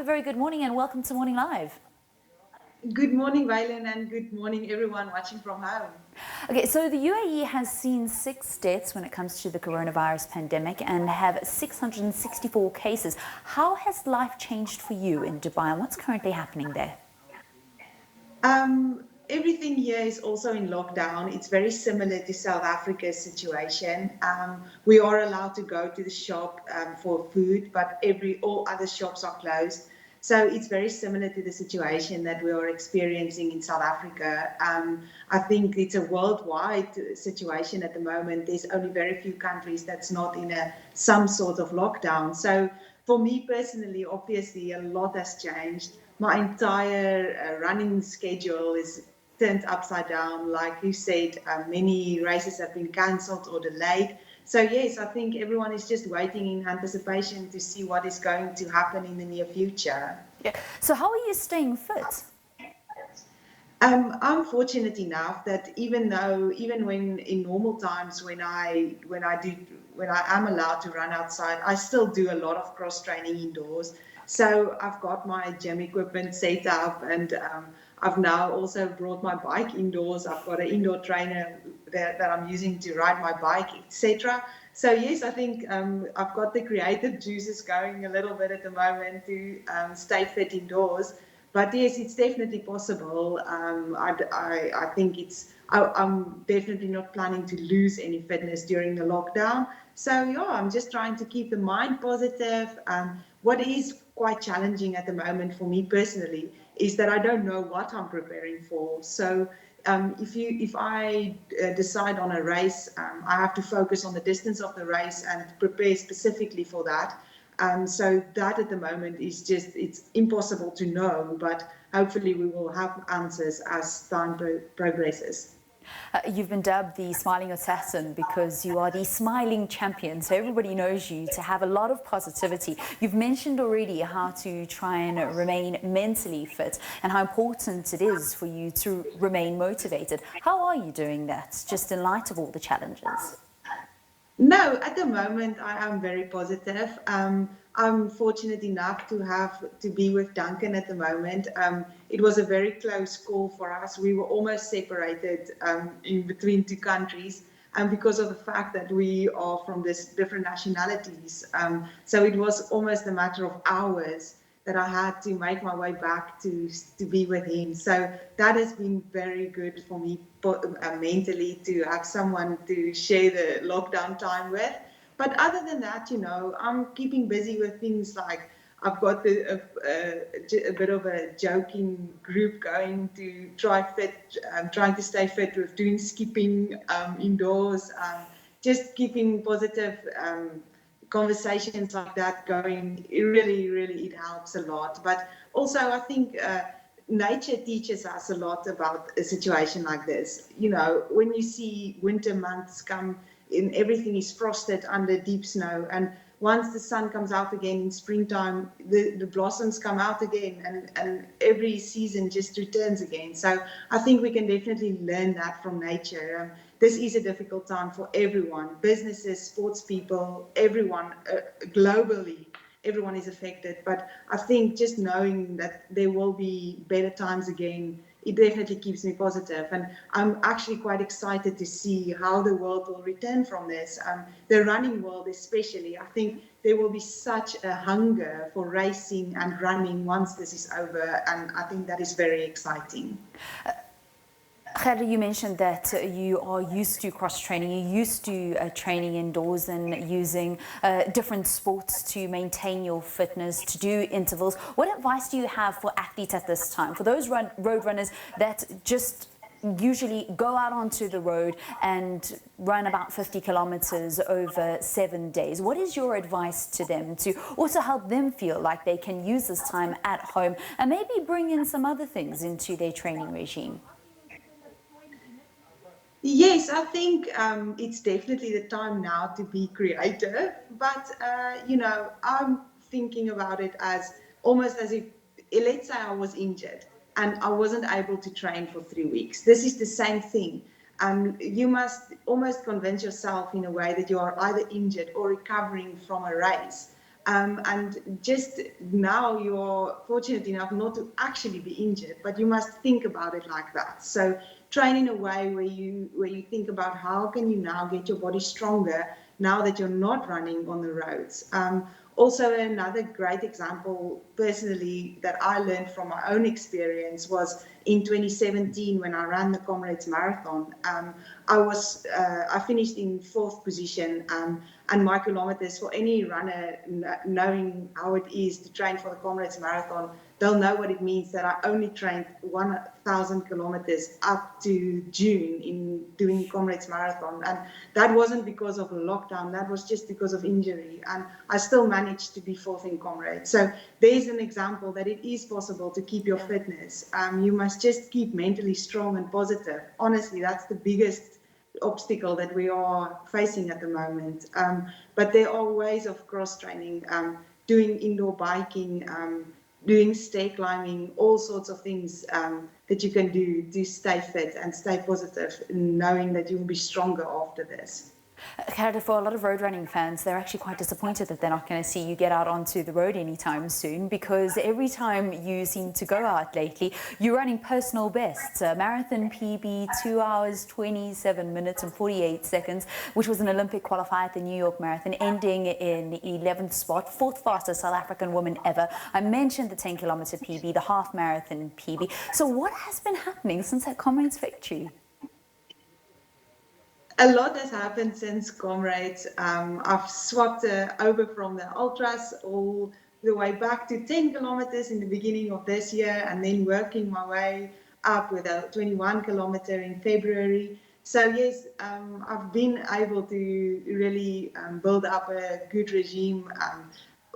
very good morning and welcome to Morning Live. Good morning, Valen, and good morning, everyone watching from home. Okay, so the UAE has seen 6 deaths when it comes to the coronavirus pandemic and have 664 cases. How has life changed for you in Dubai and what's currently happening there? Everything here is also in lockdown. It's very similar to South Africa's situation. We are allowed to go to the shop for food, but all other shops are closed. So it's very similar to the situation that we are experiencing in South Africa. I think it's a worldwide situation at the moment. There's only very few countries that's not in some sort of lockdown. So for me personally, obviously, a lot has changed. My entire running schedule is turned upside down. Like you said, many races have been cancelled or delayed. So yes, I think everyone is just waiting in anticipation to see what is going to happen in the near future. Yeah. So how are you staying fit? I'm fortunate enough that even when in normal times when I am allowed to run outside, I still do a lot of cross training indoors. So I've got my gym equipment set up, and I've now also brought my bike indoors. I've got an indoor trainer that I'm using to ride my bike, etc. So yes, I think I've got the creative juices going a little bit at the moment to stay fit indoors. But yes, it's definitely possible. I think I'm definitely not planning to lose any fitness during the lockdown. So yeah, I'm just trying to keep the mind positive. What is quite challenging at the moment for me personally is that I don't know what I'm preparing for. So if I decide on a race, I have to focus on the distance of the race and prepare specifically for that. So that at the moment is it's impossible to know, but hopefully we will have answers as time progresses. You've been dubbed the smiling assassin because you are the smiling champion. So everybody knows you to have a lot of positivity. You've mentioned already how to try and remain mentally fit and how important it is for you to remain motivated. How are you doing that, just in light of all the challenges? No, at the moment I am very positive. I'm fortunate enough to be with Duncan at the moment. It was a very close call for us. We were almost separated in between two countries, and because of the fact that we are from this different nationalities, so it was almost a matter of hours that I had to make my way back to be with him. So that has been very good for me mentally to have someone to share the lockdown time with. But other than that, I'm keeping busy with things like I've got a bit of a joking group going to trying to stay fit with doing skipping indoors, just keeping positive conversations like that going. It helps a lot. But also, I think nature teaches us a lot about a situation like this. When you see winter months come in, everything is frosted under deep snow, and once the sun comes out again in springtime, the blossoms come out again, and every season just returns again. So I think we can definitely learn that from nature. This is a difficult time for everyone, businesses, sports people, everyone, globally. Everyone is affected, but I think just knowing that there will be better times again, it definitely keeps me positive. And I'm actually quite excited to see how the world will return from this. The running world especially, I think there will be such a hunger for racing and running once this is over, and I think that is very exciting. Gerda, you mentioned that you are used to cross-training, you're used to training indoors and using different sports to maintain your fitness, to do intervals. What advice do you have for athletes at this time, for those road runners that just usually go out onto the road and run about 50 kilometers over 7 days? What is your advice to them to also help them feel like they can use this time at home and maybe bring in some other things into their training regime? Yes, I think it's definitely the time now to be creative. But, I'm thinking about it as almost as if, let's say I was injured and I wasn't able to train for 3 weeks. This is the same thing. You must almost convince yourself in a way that you are either injured or recovering from a race. And just now you're fortunate enough not to actually be injured, but you must think about it like that. So train in a way where you think about how can you now get your body stronger now that you're not running on the roads. Also, another great example personally that I learned from my own experience was in 2017 when I ran the Comrades Marathon. I finished in 4th position, and my kilometers, for any runner knowing how it is to train for the Comrades Marathon, they'll know what it means that I only trained 1,000 kilometers up to June in doing Comrades Marathon. And that wasn't because of a lockdown, that was just because of injury. And I still managed to be 4th in Comrades. So there's an example that it is possible to keep your fitness. You must just keep mentally strong and positive. Honestly, that's the biggest obstacle that we are facing at the moment. But there are ways of cross-training, doing indoor biking, doing stair climbing, all sorts of things that you can do to stay fit and stay positive, knowing that you will be stronger after this. Gerda, for a lot of road running fans, they're actually quite disappointed that they're not going to see you get out onto the road anytime soon, because every time you seem to go out lately, you're running personal bests. A marathon PB, 2 hours, 27 minutes and 48 seconds, which was an Olympic qualifier at the New York Marathon, ending in 11th spot, 4th fastest South African woman ever. I mentioned the 10-kilometer PB, the half marathon PB. So what has been happening since that Comrades victory? A lot has happened since Comrades. I've swapped over from the ultras all the way back to 10 kilometers in the beginning of this year, and then working my way up with a 21 kilometer in February. So yes, I've been able to really build up a good regime.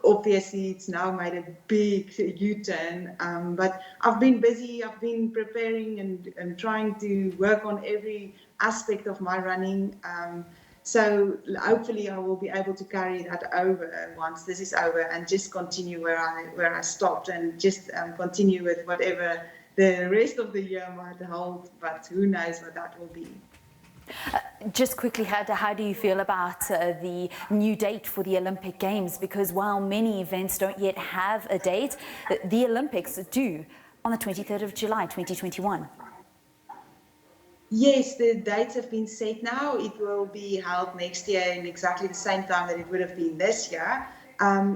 Obviously, it's now made a big U-turn, but I've been busy. I've been preparing and trying to work on every aspect of my running. So hopefully I will be able to carry that over once this is over, and just continue where I stopped, and just continue with whatever the rest of the year might hold, but who knows what that will be. Just quickly, how do you feel about the new date for the Olympic Games? Because while many events don't yet have a date, the Olympics do on the 23rd of July, 2021. Yes, the dates have been set now. It will be held next year in exactly the same time that it would have been this year.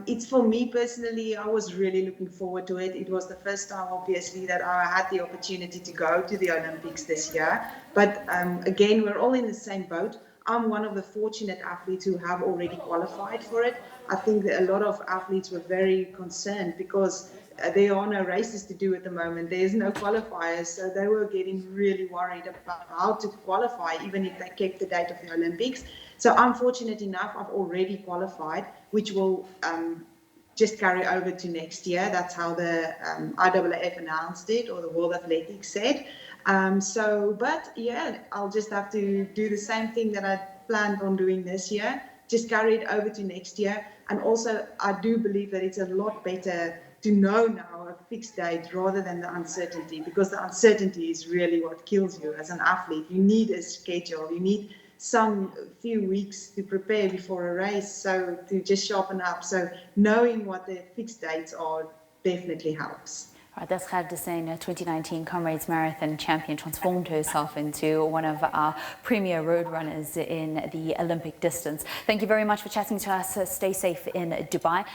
It's for me personally, I was really looking forward to it. It was the first time, obviously, that I had the opportunity to go to the Olympics this year. But again, we're all in the same boat. I'm one of the fortunate athletes who have already qualified for it. I think that a lot of athletes were very concerned because there are no races to do at the moment. There's no qualifiers, so they were getting really worried about how to qualify, even if they kept the date of the Olympics. So I'm fortunate enough, I've already qualified, which will just carry over to next year. That's how the IAAF announced it, or the World Athletics said. But yeah, I'll just have to do the same thing that I planned on doing this year, just carry it over to next year. And also, I do believe that it's a lot better to know now a fixed date rather than the uncertainty, because the uncertainty is really what kills you as an athlete. You need a schedule, you need some few weeks to prepare before a race, so to just sharpen up. So knowing what the fixed dates are definitely helps. Right, that's Gerda Steyn, 2019 Comrades Marathon champion, transformed herself into one of our premier road runners in the Olympic distance. Thank you very much for chatting to us. Stay safe in Dubai.